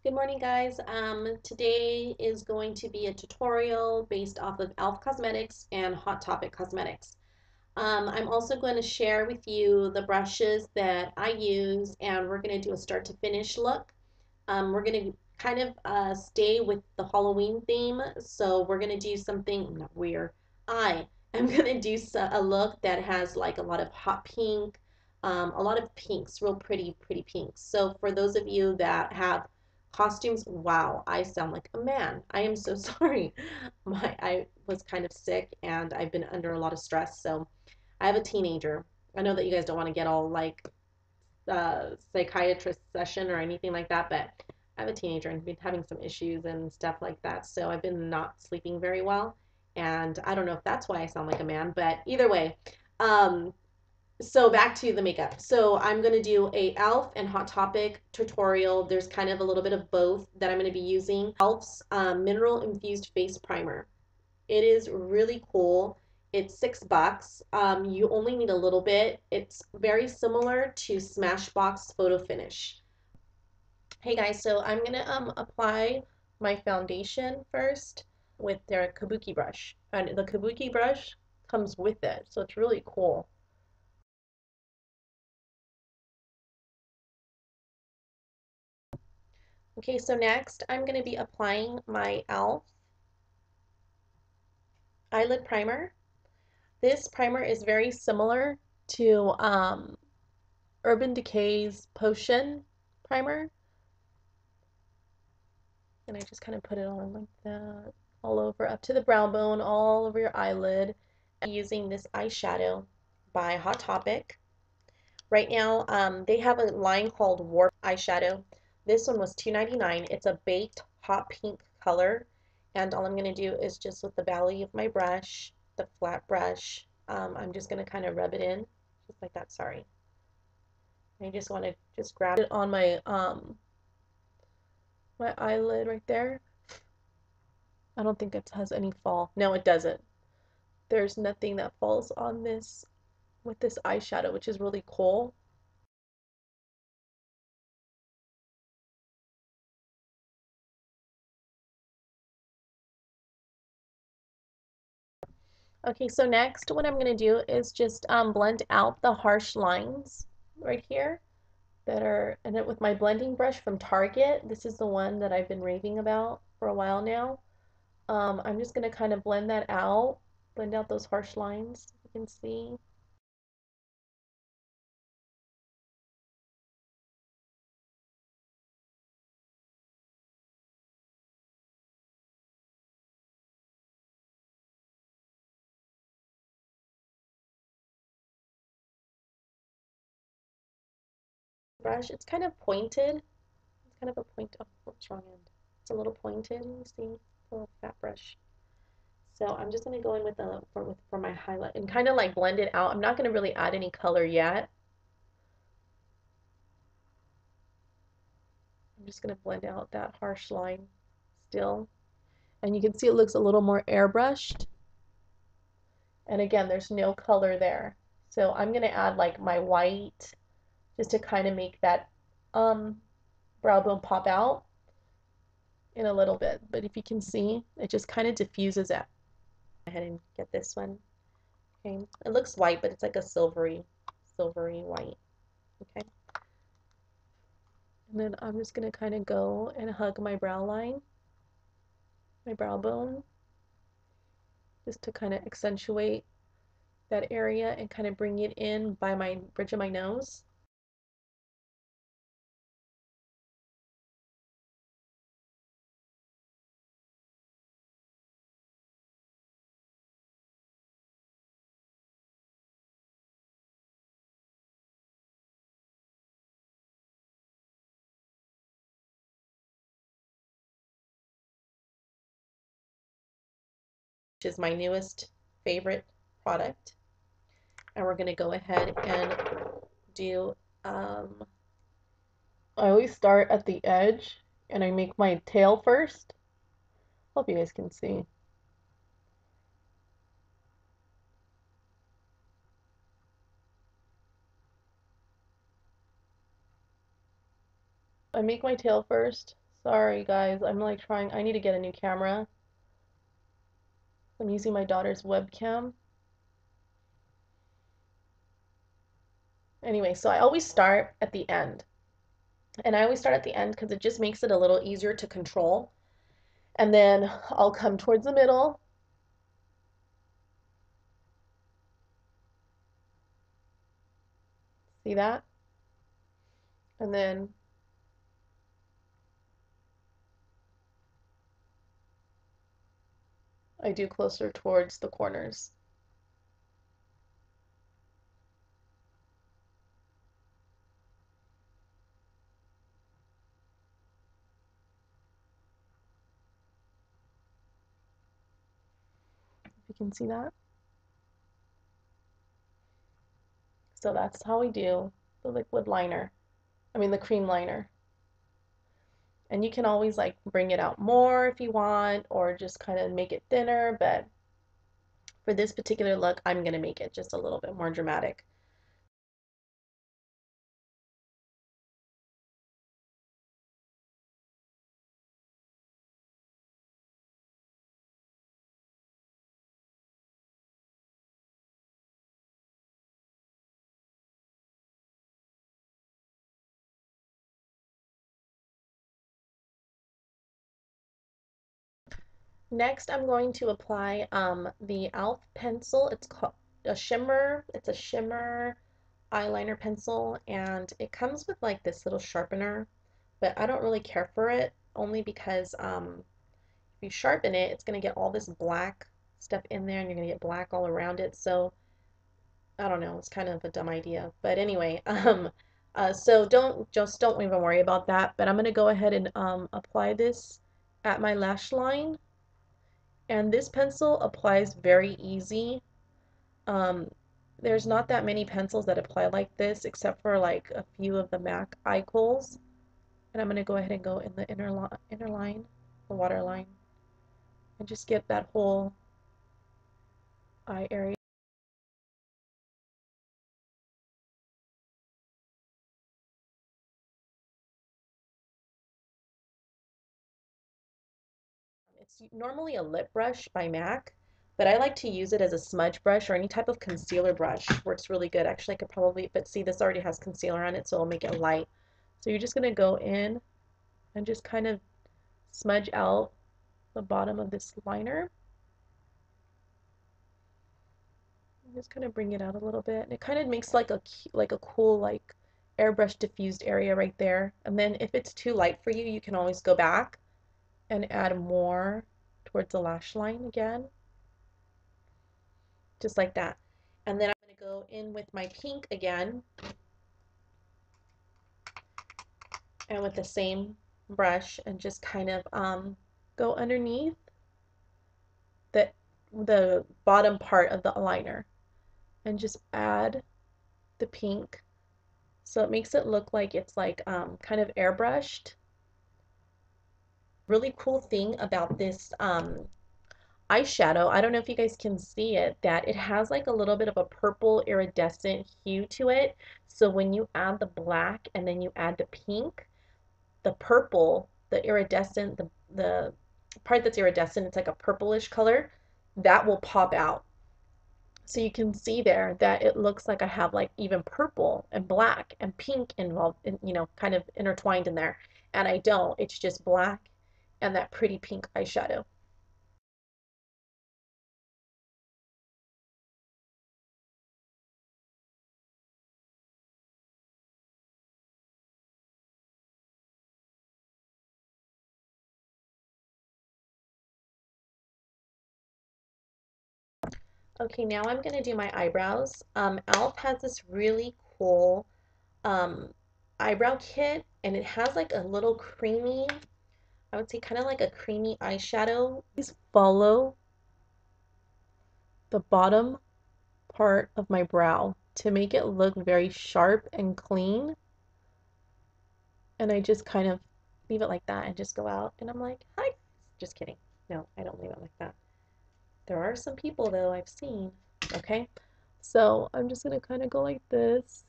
Good morning, guys. Today is going to be a tutorial based off of e.l.f. Cosmetics and Hot Topic Cosmetics. I'm also going to share with you the brushes that I use, and we're going to do a start to finish look. We're going to kind of stay with the Halloween theme, so we're going to do something not weird. I am going to do a look that has like a lot of hot pink, a lot of pinks, real pretty pinks. So for those of you that have costumes, wow, I sound like a man. I am so sorry. I was kind of sick and I've been under a lot of stress. So I have a teenager. I know that you guys don't want to get all like psychiatrist session or anything like that, but I have a teenager and been having some issues and stuff like that. So I've been not sleeping very well. And I don't know if that's why I sound like a man, but either way, um, so back to the makeup. So I'm going to do a e.l.f. and Hot Topic tutorial. There's kind of a little bit of both that I'm going to be using. e.l.f.'s Mineral Infused Face Primer. It is really cool. It's $6. You only need a little bit. It's very similar to Smashbox Photo Finish. Hey guys, so I'm going to apply my foundation first with their kabuki brush. And the kabuki brush comes with it, so it's really cool. Okay, so next I'm going to be applying my e.l.f. eyelid primer. This primer is very similar to Urban Decay's Potion primer. And I just kind of put it on like that, all over, up to the brow bone, all over your eyelid. I'm using this eyeshadow by Hot Topic. Right now, they have a line called Warp eyeshadow. This one was $2.99. It's a baked hot pink color. And all I'm going to do is just with the belly of my brush, the flat brush, I'm just going to kind of rub it in, just like that, sorry. I just want to just grab it on my my eyelid right there. I don't think it has any fall. No, it doesn't. There's nothing that falls on this with this eyeshadow, which is really cool. Okay, so next what I'm going to do is just blend out the harsh lines right here that are in it with my blending brush from Target. This is the one that I've been raving about for a while now. I'm just going to kind of blend that out, blend out those harsh lines, you can see. Brush, it's kind of pointed. It's kind of a point, oh, what's wrong end? It's a little pointed, you see, a little fat brush. So I'm just going to go in with the for my highlight and kind of like blend it out. I'm not going to really add any color yet. I'm just going to blend out that harsh line still. And you can see it looks a little more airbrushed. And again, there's no color there. So I'm going to add like my white just to kind of make that brow bone pop out in a little bit. But if you can see, it just kind of diffuses it. Go ahead and get this one. Okay. It looks white, but it's like a silvery white. Okay. And then I'm just going to kind of go and hug my brow line, my brow bone, just to kind of accentuate that area and kind of bring it in by my bridge of my nose. Which is my newest favorite product. And we're going to go ahead and do, I always start at the edge and I make my tail first. Hope you guys can see. I make my tail first Sorry guys, I'm like trying, I need to get a new camera. I'm using my daughter's webcam. Anyway, so I always start at the end. And I always start at the end because it just makes it a little easier to control. And then I'll come towards the middle. See that? And then I do closer towards the corners. If you can see that. So that's how we do the liquid liner. I mean the cream liner. And you can always like bring it out more if you want, or just kind of make it thinner, but for this particular look, I'm going to make it just a little bit more dramatic. Next, I'm going to apply the e.l.f. pencil. It's called a shimmer. It's a shimmer eyeliner pencil, and it comes with like this little sharpener, but I don't really care for it, only because if you sharpen it, it's going to get all this black stuff in there, and you're going to get black all around it. So I don't know, it's kind of a dumb idea. But anyway, so don't even worry about that. But I'm going to go ahead and apply this at my lash line. And this pencil applies very easy. Um, there's not that many pencils that apply like this, except for like a few of the MAC eye kohls. And I'm going to go ahead and go in the inner line, the water line, and just get that whole eye area. It's normally a lip brush by MAC, but I like to use it as a smudge brush or any type of concealer brush. Works really good. Actually, I could probably, but see, this already has concealer on it, so it'll make it light. So you're just going to go in and just kind of smudge out the bottom of this liner. Just kind of bring it out a little bit. And it kind of makes like a cool like airbrush diffused area right there. And then if it's too light for you, you can always go back and add more towards the lash line again. Just like that. And then I'm going to go in with my pink again. And with the same brush and just kind of go underneath the bottom part of the liner and just add the pink. So it makes it look like it's like kind of airbrushed. Really cool thing about this eyeshadow, I don't know if you guys can see it, that it has like a little bit of a purple iridescent hue to it. So when you add the black and then you add the pink, the purple, the iridescent, the part that's iridescent, it's like a purplish color, that will pop out. So you can see there that it looks like I have like even purple and black and pink involved, in, you know, kind of intertwined in there. And I don't, it's just black and that pretty pink eyeshadow. Okay, now I'm going to do my eyebrows. e.l.f. has this really cool um, eyebrow kit, and it has like a little creamy, I would say kind of like a creamy eyeshadow. Please follow the bottom part of my brow to make it look very sharp and clean. And I just kind of leave it like that and just go out and I'm like, hi. Just kidding. No, I don't leave it like that. There are some people though I've seen. Okay, so I'm just gonna kind of go like this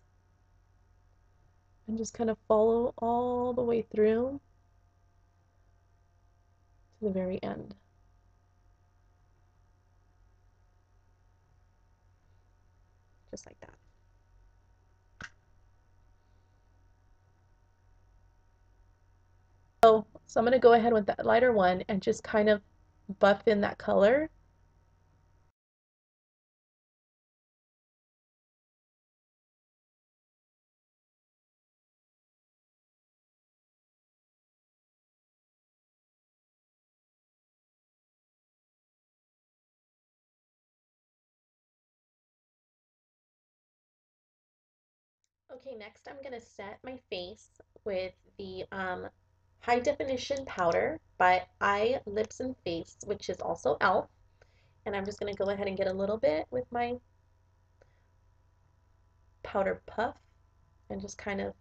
and just kind of follow all the way through. to the very end. Just like that. So I'm going to go ahead with that lighter one and just kind of buff in that color. Okay, next I'm going to set my face with the High Definition Powder by Eye, Lips, and Face, which is also e.l.f. And I'm just going to go ahead and get a little bit with my powder puff and just kind of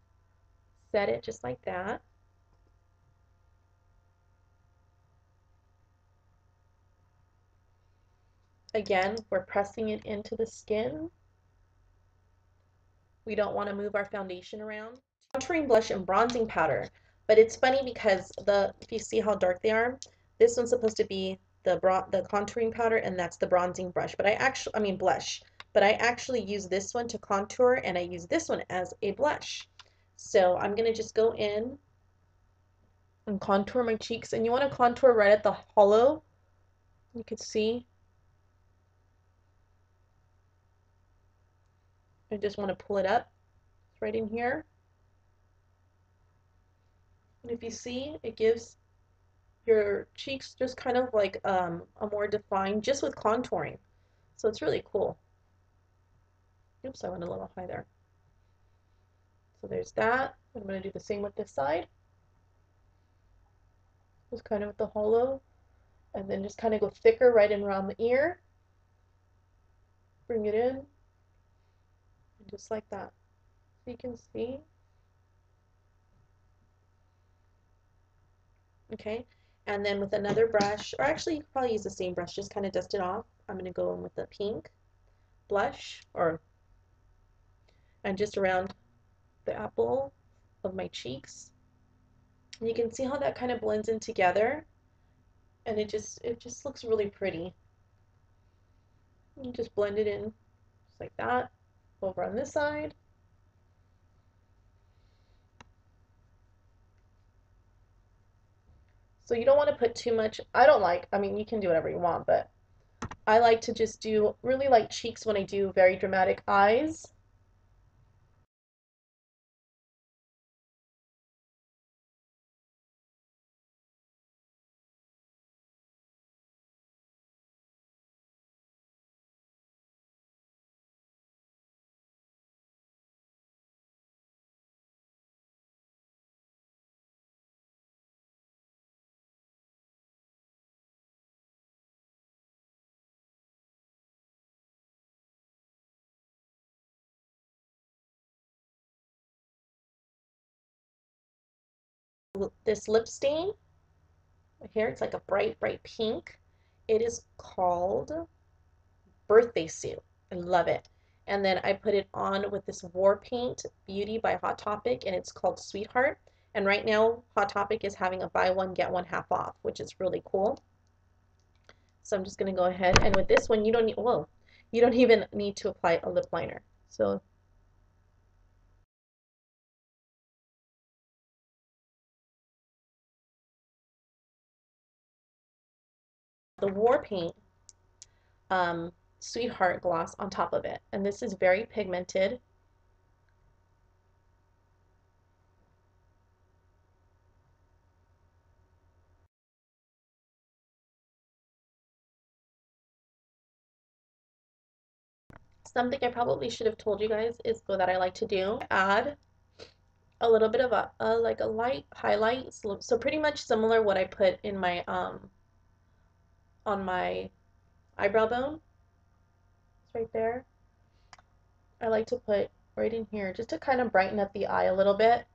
set it just like that. Again, we're pressing it into the skin. We don't want to move our foundation around. Contouring blush and bronzing powder. But it's funny because if you see how dark they are, this one's supposed to be the contouring powder and that's the bronzing brush. But I mean blush. But I actually use this one to contour and I use this one as a blush. So I'm going to just go in and contour my cheeks. And you want to contour right at the hollow. You can see. I just want to pull it up. It's right in here. And if you see, it gives your cheeks just kind of like a more defined just with contouring. So it's really cool. Oops, I went a little high there. So there's that. I'm going to do the same with this side. Just kind of with the hollow. And then just kind of go thicker right in around the ear. Bring it in. And just like that. So you can see. Okay. And then with another brush, or actually you could probably use the same brush, just kind of dust it off. I'm going to go in with the pink blush, and just around the apple of my cheeks. And you can see how that kind of blends in together, and it just looks really pretty. You just blend it in just like that. Over on this side. So you don't want to put too much. I mean, you can do whatever you want, but I like to just do really light cheeks when I do very dramatic eyes. This lip stain here, it's like a bright, bright pink. It is called Birthday Suit. I love it. And then I put it on with this War Paint Beauty by Hot Topic, and it's called Sweetheart. And right now, Hot Topic is having a buy one, get one half off, which is really cool. So I'm just going to go ahead, and with this one, you don't need, whoa, you don't even need to apply a lip liner. So the War Paint Sweetheart gloss on top of it. And this is very pigmented. Something I probably should have told you guys is that I like to do, add a little bit of like a light highlight. So pretty much similar what I put in my on my eyebrow bone. It's right there. I like to put right in here just to kind of brighten up the eye a little bit.